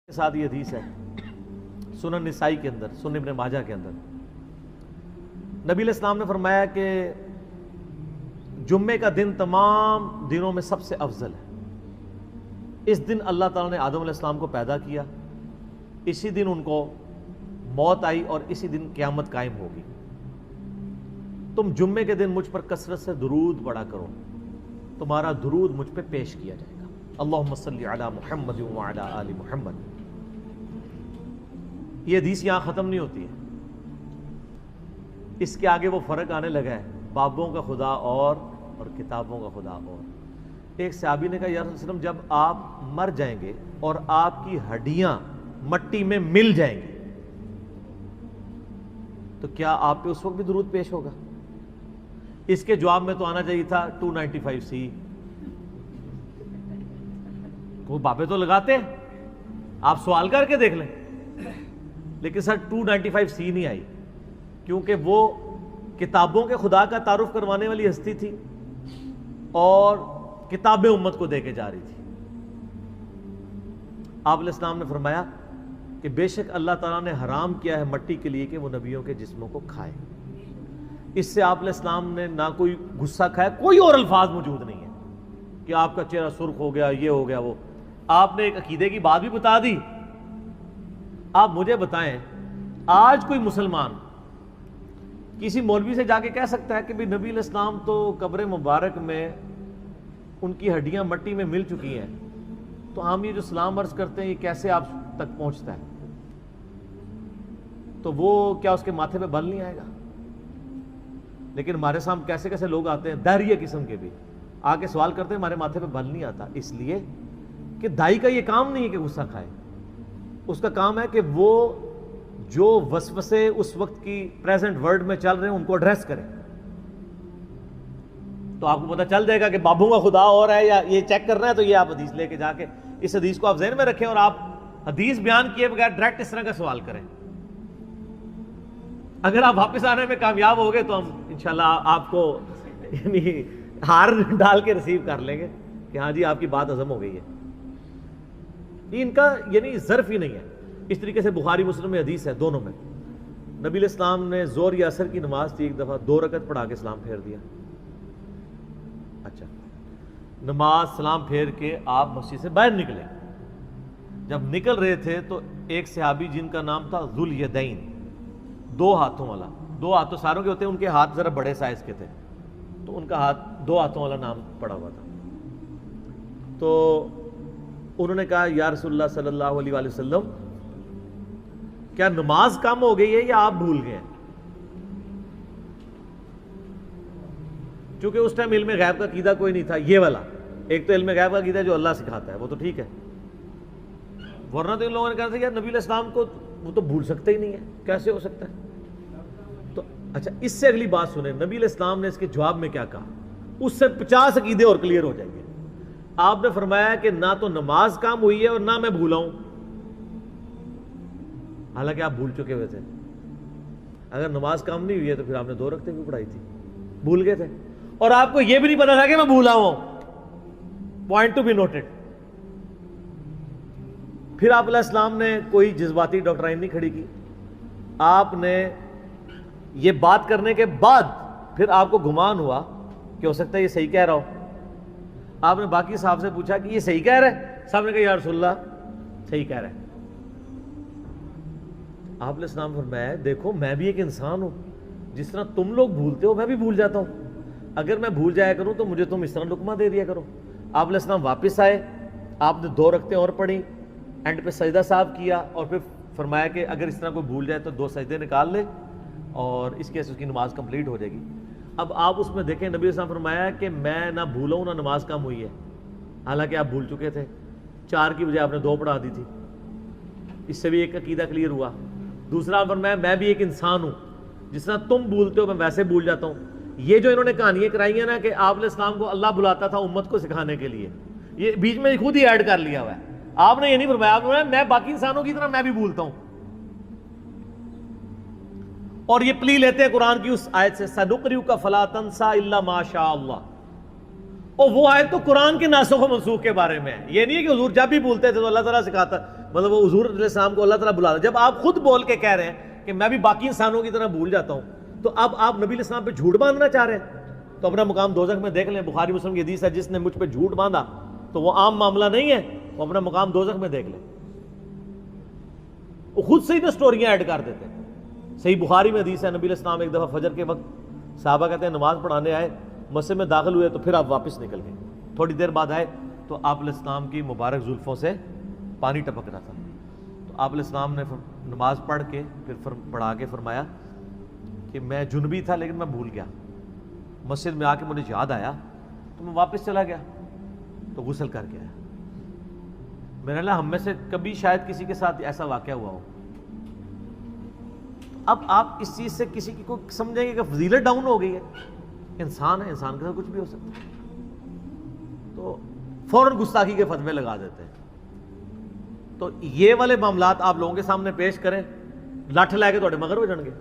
کے ساتھ یہ حدیث ہے سنن نسائی کے اندر، سنن ابن ماجہ کے اندر، نبی علیہ السلام نے فرمایا کہ جمعے کا دن تمام دنوں میں سب سے افضل ہے۔ اس دن اللہ تعالیٰ نے آدم علیہ السلام کو پیدا کیا، اسی دن ان کو موت آئی اور اسی دن قیامت قائم ہوگی۔ تم جمعے کے دن مجھ پر کثرت سے درود پڑھا کرو، تمہارا درود مجھ پہ پیش کیا جائے گا۔ اللہم صلی علی محمد وعلی آل محمد۔ یہ حدیث یہاں ختم نہیں ہوتی ہے، اس کے آگے وہ فرق آنے لگا ہے، بابوں کا خدا اور کتابوں کا خدا اور۔ ایک صحابی نے کہا یا رسول اللہ علیہ وسلم، جب آپ مر جائیں گے اور آپ کی ہڈیاں مٹی میں مل جائیں گی تو کیا آپ پہ اس وقت بھی درود پیش ہوگا؟ اس کے جواب میں تو آنا چاہیے تھا 295C۔ وہ بابے تو لگاتے ہیں، آپ سوال کر کے دیکھ لیں، لیکن سر 295C نہیں آئی، کیونکہ وہ کتابوں کے خدا کا تعارف کروانے والی ہستی تھی اور کتابیں امت کو دے کے جا رہی تھی۔ آپ علیہ السلام نے فرمایا کہ بے شک اللہ تعالیٰ نے حرام کیا ہے مٹی کے لیے کہ وہ نبیوں کے جسموں کو کھائے۔ اس سے آپ علیہ السلام نے نہ کوئی غصہ کھایا، کوئی اور الفاظ موجود نہیں ہے کہ آپ کا چہرہ سرخ ہو گیا، یہ ہو گیا وہ۔ آپ نے ایک عقیدے کی بات بھی بتا دی۔ آپ مجھے بتائیں، آج کوئی مسلمان کسی مولوی سے جا کے کہہ سکتا ہے کہ بھی نبی علیہ السلام تو قبر مبارک میں ان کی ہڈیاں مٹی میں مل چکی ہیں، تو ہم یہ جو سلام عرض کرتے ہیں یہ کیسے آپ تک پہنچتا ہے؟ تو وہ کیا اس کے ماتھے پہ بل نہیں آئے گا؟ لیکن ہمارے سامنے کیسے کیسے لوگ آتے ہیں دہریہ قسم کے بھی، آ کے سوال کرتے ہیں ہمارے ماتھے پہ بل نہیں آتا، اس لیے کہ دائی کا یہ کام نہیں ہے کہ غصہ کھائے، اس کا کام ہے کہ وہ جو وسوسے اس وقت کی پریزنٹ ورلڈ میں چل رہے ہیں ان کو ایڈریس کریں۔ تو آپ کو پتہ چل جائے گا کہ بابوں کا خدا اور ہے یا یہ چیک کرنا ہے، تو یہ آپ حدیث لے کے جا کے اس حدیث کو آپ ذہن میں رکھیں اور آپ حدیث بیان کیے بغیر ڈائریکٹ اس طرح کا سوال کریں۔ اگر آپ واپس آنے میں کامیاب ہو گئے تو ہم انشاءاللہ آپ کو یعنی ہار ڈال کے ریسیو کر لیں گے کہ ہاں جی آپ کی بات ہضم ہو گئی ہے۔ یہ ان کا یعنی ظرف ہی نہیں ہے۔ اس طریقے سے بخاری مسلم میں حدیث ہے، دونوں میں نبی علیہ السلام نے ظہر یا عصر کی نماز تھی، ایک دفعہ 2 رکعت پڑھا کے سلام پھیر دیا۔ اچھا، نماز سلام پھیر کے آپ مسجد سے باہر نکلے، جب نکل رہے تھے تو ایک صحابی جن کا نام تھا ذو الیدین، 2 ہاتھوں والا، 2 ہاتھ تو ساروں کے ہوتے ہیں، ان کے ہاتھ ذرا بڑے سائز کے تھے، تو ان کا ہاتھ 2 ہاتھوں والا نام پڑا ہوا تھا۔ تو انہوں نے کہا یا رسول اللہ صلی اللہ علیہ وآلہ وسلم، کیا نماز کم ہو گئی ہے یا آپ بھول گئے ہیں؟ چونکہ اس ٹائم علم غیب کا عقیدہ کوئی نہیں تھا، یہ والا ایک تو علم غیب کا عقیدہ جو اللہ سکھاتا ہے وہ تو ٹھیک ہے، ورنہ تو ان لوگوں نے کہا تھا کہ نبی علیہ السلام کو وہ تو بھول سکتے ہی نہیں ہے، کیسے ہو سکتا ہے؟ تو اچھا، اس سے اگلی بات سنیں، نبی علیہ السلام نے اس کے جواب میں کیا کہا، اس سے 50 عقیدے اور کلیئر ہو جائیں گے۔ آپ نے فرمایا کہ نہ تو نماز کام ہوئی ہے اور نہ میں بھولا ہوں، حالانکہ آپ بھول چکے ہوئے تھے۔ اگر نماز کام نہیں ہوئی ہے تو پھر آپ نے 2 رکعتیں بھی پڑھائی تھی، بھول گئے تھے، اور آپ کو یہ بھی نہیں پتا تھا کہ میں بھولا ہوں۔ Point to be noted. پھر آپ علیہ السلام نے کوئی جذباتی ڈاکٹرائن نہیں کھڑی کی، آپ نے یہ بات کرنے کے بعد پھر آپ کو گمان ہوا کہ ہو سکتا ہے یہ صحیح کہہ رہا ہو۔ آپ نے باقی صاحب سے پوچھا کہ یہ صحیح کہہ رہا ہے؟ صاحب نے کہا یا رسول اللہ صحیح کہہ رہا ہے۔ آپ علیہ السلام فرمایا دیکھو میں بھی ایک انسان ہوں، جس طرح تم لوگ بھولتے ہو میں بھی بھول جاتا ہوں، اگر میں بھول جایا کروں تو مجھے تم اس طرح لقمہ دے دیا کرو۔ آپ علیہ السلام واپس آئے، آپ نے 2 رکعتیں اور پڑھی، اینڈ پہ سجدہ صاحب کیا، اور پھر فرمایا کہ اگر اس طرح کوئی بھول جائے تو 2 سجدے نکال لے اور اس کیسے اس کی نماز کمپلیٹ ہو جائے گی۔ اب آپ اس میں دیکھیں، نبی صلی اللہ علیہ وسلم فرمایا کہ میں نہ بھولا ہوں نہ نماز کم ہوئی ہے، حالانکہ آپ بھول چکے تھے، 4 کی بجائے آپ نے 2 پڑھا دی تھی۔ اس سے بھی ایک عقیدہ کلیئر ہوا۔ دوسرا فرمایا میں بھی ایک انسان ہوں، جس طرح تم بھولتے ہو میں ویسے بھول جاتا ہوں۔ یہ جو انہوں نے کہانیاں کرائی ہیں نا کہ آپ علیہ السلام کو اللہ بلاتا تھا امت کو سکھانے کے لیے، یہ بیچ میں خود ہی ایڈ کر لیا ہوا ہے۔ آپ نے یہ نہیں فرمایا، آپ نے فرمایا میں باقی انسانوں کی طرح میں بھی بھولتا ہوں۔ اور یہ پلی لیتے ہیں قرآن کی اس آیت سے سَنُقْرِئُكَ فَلَا تَنْسَىٰ إِلَّا مَا شَاءَ اللَّهُ، اور وہ آیت تو قرآن کے ناسخ و منسوخ کے بارے میں ہے، یہ نہیں ہے کہ حضور جب بھی بھولتے تھے تو اللہ تعالیٰ سکھاتا مطلب وہ حضور علیہ السلام کو اللہ تعالیٰ بلا رہا ہے. جب آپ خود بول کے کہہ رہے ہیں کہ میں بھی باقی انسانوں کی طرح بھول جاتا ہوں, تو اب آپ نبی علیہ السلام پہ جھوٹ باندھنا چاہ رہے ہیں, تو اپنا مقام دوزخ میں دیکھ لیں. بخاری مسلم کی حدیث ہے, جس نے مجھ پہ جھوٹ باندھا تو وہ عام معاملہ نہیں ہے, وہ اپنا مقام دوزخ میں دیکھ لیں. وہ خود سے ہی نا سٹوریاں ایڈ کر دیتے ہیں. صحیح بخاری میں حدیث ہے, نبی علیہ السلام ایک دفعہ فجر کے وقت صحابہ کہتے ہیں نماز پڑھانے آئے, مسجد میں داخل ہوئے تو پھر آپ واپس نکل گئے. تھوڑی دیر بعد آئے تو آپ علیہ السلام کی مبارک زلفوں سے پانی ٹپک رہا تھا. تو آپ علیہ السلام نے نماز پڑھ کے پھر پڑھا کے فرمایا کہ میں جنبی تھا لیکن میں بھول گیا, مسجد میں آ کے مجھے یاد آیا تو میں واپس چلا گیا تو غسل کر کے آیا. میرے اللہ ہم میں سے کبھی شاید کسی کے ساتھ ایسا واقعہ ہوا ہو. اب آپ اس چیز سے کسی کی کو سمجھیں گے کہ فضیلت ڈاؤن ہو گئی ہے. انسان ہے, انسان کے ساتھ کچھ بھی ہو سکتا ہے, تو فوراً گستاخی کے فتوے لگا دیتے ہیں. تو یہ والے معاملات آپ لوگوں کے سامنے پیش کریں, لٹھ لے کے تھوڑے مگر ہو جان گے.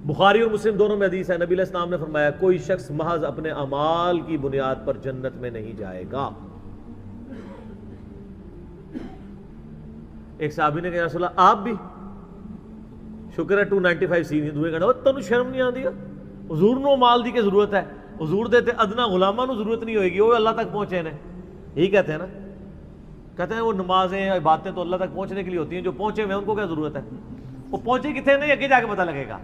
بخاری اور مسلم دونوں میں حدیث ہے, نبی علیہ السلام نے فرمایا کوئی شخص محض اپنے اعمال کی بنیاد پر جنت میں نہیں جائے گا. ایک صحابی نے کہا یا رسول اللہ آپ بھی؟ شکر ہے 295 سی نہیں دوئے کہنا تنو شرم نہیں آتی, حضور نو مال دی کے ضرورت ہے, حضور دیتے ادنا غلامہ نو ضرورت نہیں ہوئے گی, وہ اللہ تک پہنچے نے. یہی کہتے ہیں نا, کہتے ہیں وہ نمازیں عبادتیں تو اللہ تک پہنچنے کے لیے ہوتی ہیں, جو پہنچے ہوئے ان کو کیا ضرورت ہے. وہ پہنچے کتنے نہیں اگے جا کے پتہ لگے گا.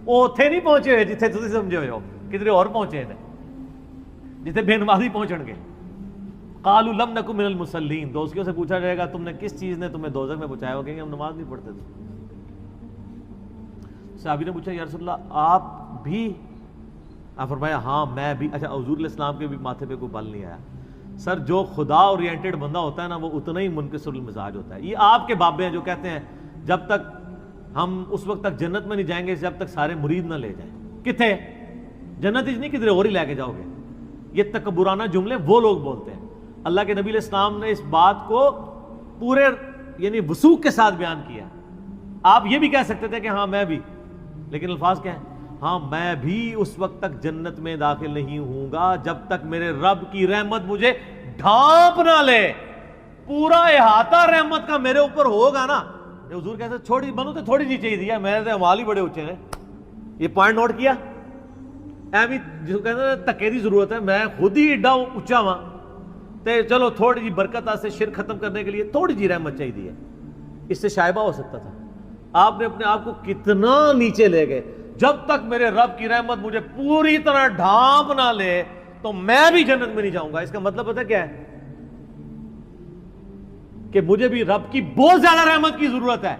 وہ اتنے نہیں پہنچے ہوئے جتنے تسی سمجھے ہوئے ہو, کدھر اور پہنچے ہیں جتنے بے نمازی پہنچن گے. قالوا لم نکن من المصلین, دوستیوں سے پوچھا جائے گا تم نے کس چیز نے تمہیں دوزخ میں پہنچایا, وہ کہیں گے ہم نماز نہیں پڑھتے تھے. صحابی نے پوچھا یا رسول اللہ آپ بھی؟ آپ فرمایا ہاں میں بھی. اچھا حضور علیہ السلام کے بھی ماتھے پہ کوئی بل نہیں آیا. سر جو خدا اورینٹڈ بندہ ہوتا ہے نا وہ اتنا ہی منکسر المزاج ہوتا ہے. یہ آپ کے بابے ہیں جو کہتے ہیں جب تک ہم اس وقت تک جنت میں نہیں جائیں گے جب تک سارے مرید نہ لے جائیں. کتنے جنت ہی نہیں, کدھر اور ہی لے کے جاؤ گے. یہ تکبرانہ جملے وہ لوگ بولتے ہیں. اللہ کے نبی علیہ السلام نے اس بات کو پورے یعنی وثوق کے ساتھ بیان کیا. آپ یہ بھی کہہ سکتے تھے کہ ہاں میں بھی, لیکن الفاظ کیا ہیں, ہاں میں بھی اس وقت تک جنت میں داخل نہیں ہوں گا جب تک میرے رب کی رحمت مجھے ڈھانپ نہ لے. پورا احاطہ رحمت کا میرے اوپر ہوگا نا. حضور کہتے چھوڑی بنو تو تھوڑی جی چاہیے دیا, میرے تو امال ہی بڑے اونچے نے. یہ پوائنٹ نوٹ کیا, اے بھی جس کو کہتے ہیں تکے دی ضرورت ہے, میں خود ہی ایڈا اونچا ہاں تے چلو تھوڑی جی برکت سے شرک ختم کرنے کے لیے تھوڑی جی رحمت چاہیے. اس سے شائبہ ہو سکتا تھا. آپ نے اپنے آپ کو کتنا نیچے لے گئے. جب تک میرے رب کی رحمت مجھے پوری طرح ڈھانپ نہ لے تو میں بھی جنت میں نہیں جاؤں گا. اس کا مطلب پتہ کیا ہے کہ مجھے بھی رب کی بہت زیادہ رحمت کی ضرورت ہے.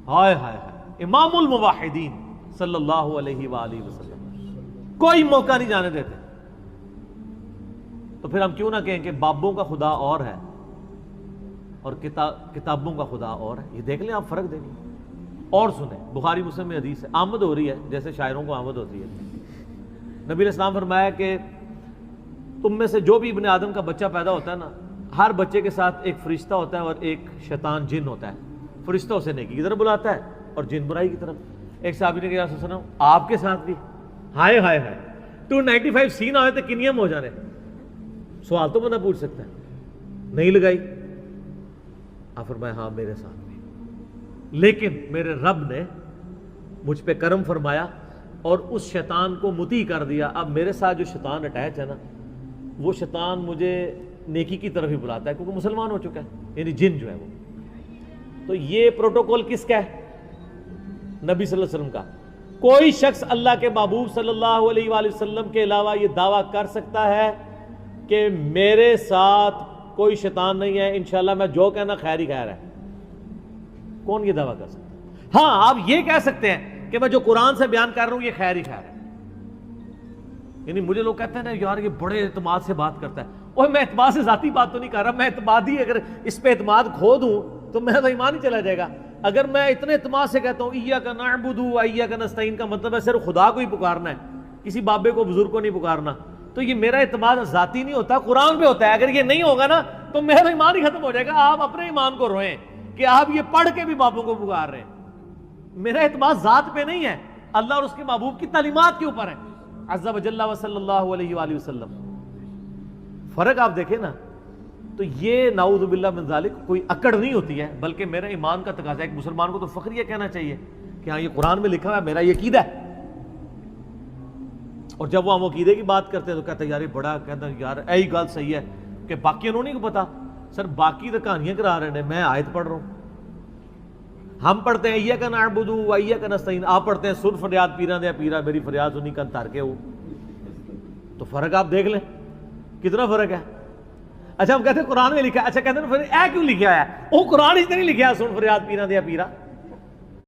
ہائے ہائے ہائے, امام الموحدین صلی اللہ علیہ وآلہ وسلم کوئی موقع نہیں جانے دیتے. تو پھر ہم کیوں نہ کہیں کہ بابوں کا خدا اور ہے اور کتابوں کا خدا اور ہے. یہ دیکھ لیں آپ, فرق دیکھ لیں. اور سنیں, بخاری مسلم میں حدیث ہے, آمد ہو رہی ہے جیسے شاعروں کو آمد ہوتی ہے. نبی علیہ السلام فرمایا کہ تم میں سے جو بھی ابن آدم کا بچہ پیدا ہوتا ہے نا, ہر بچے کے ساتھ ایک فرشتہ ہوتا ہے اور ایک شیطان جن ہوتا ہے. فرشتہ اسے نیکی کی طرف بلاتا ہے اور جن برائی کی طرف. ایک صحابی نے کہا رسول اللہ آپ کے ساتھ بھی؟ ہائے ہائے ہائے, 295 سی نہ ہوئے تو کنیم ہو جانے. سوال تو بندہ پوچھ سکتا ہے, نہیں لگائی. آپ فرمایا ہاں میرے ساتھ بھی, لیکن میرے رب نے مجھ پہ کرم فرمایا اور اس شیطان کو مطیع کر دیا. اب میرے ساتھ جو شیطان اٹیچ ہے نا, وہ شیطان مجھے نیکی کی طرف ہی بلاتا ہے کیونکہ مسلمان ہو چکا ہے, یعنی جن جو ہے وہ. تو یہ پروٹوکول کس کا ہے؟ نبی صلی اللہ علیہ وسلم کا. کوئی شخص اللہ کے محبوب صلی اللہ علیہ وآلہ وسلم کے علاوہ یہ دعویٰ کر سکتا ہے کہ میرے ساتھ کوئی شیطان نہیں ہے, انشاءاللہ میں جو کہنا خیر ہی خیر ہے؟ کون یہ دعویٰ کر سکتا ہے؟ ہاں آپ یہ کہہ سکتے ہیں کہ میں جو قرآن سے بیان کر رہا ہوں یہ خیر ہی خیر ہے. یعنی مجھے لوگ کہتے ہیں نا یار یہ بڑے اعتماد سے بات کرتا ہے. اوہ میں اعتماد سے ذاتی بات تو نہیں کر رہا, میں اعتماد ہی اگر اس پہ اعتماد کھو دوں تو میرا تو ایمان ہی چلا جائے گا. اگر میں اتنے اعتماد سے کہتا ہوں ایاک نعبد و ایاک نستعین, کا مطلب ہے صرف خدا کو ہی پکارنا ہے, کسی بابے کو بزرگ کو نہیں پکارنا, تو یہ میرا اعتماد ذاتی نہیں ہوتا, قرآن پہ ہوتا ہے. اگر یہ نہیں ہوگا نا تو میرا ایمان ہی ختم ہو جائے گا. آپ اپنے ایمان کو روئیں کہ آپ یہ پڑھ کے بھی بابوں کو پکار رہے ہیں. میرا اعتماد ذات پہ نہیں ہے, اللہ اور اس کے محبوب کی تعلیمات کے اوپر ہے عز و جل و صلی اللہ علیہ وآلہ وسلم. فرق آپ دیکھیں نا, تو یہ نعوذ باللہ من ذالک کوئی اکڑ نہیں ہوتی ہے، بلکہ میرا ایمان کا تقاضا ہے۔ ایک مسلمان کو تو فخر یہ کہنا چاہیے کہ ہاں یہ قرآن میں لکھا ہوا ہے، میرا یہ عقیدہ ہے۔ اور جب وہ ہم عقیدے کی بات کرتے ہیں تو کہتے ہیں یار یہ بڑا، کہتا ہے یار یہی گل صحیح ہے کہ باقی انہوں نہیں پتا۔ سر باقی تو کہانیاں کرا رہے ہیں، میں آیت پڑھ رہا ہوں۔ ہم پڑھتے ہیں ایاک نعبد و ایاک نستعین، آپ پڑھتے ہیں سن فریاد پیراں دے پیرا میری فریاد سنی کن تر کے ہو۔ تو فرق آپ دیکھ لیں کتنا فرق ہے۔ اچھا ہم کہتے ہیں قرآن میں لکھا ہے، اچھا کہتے ہیں پھر اے کیوں لکھا ہے؟ وہ قرآن اس نے نہیں لکھا ہے سن فریاد پیراں دے پیرا۔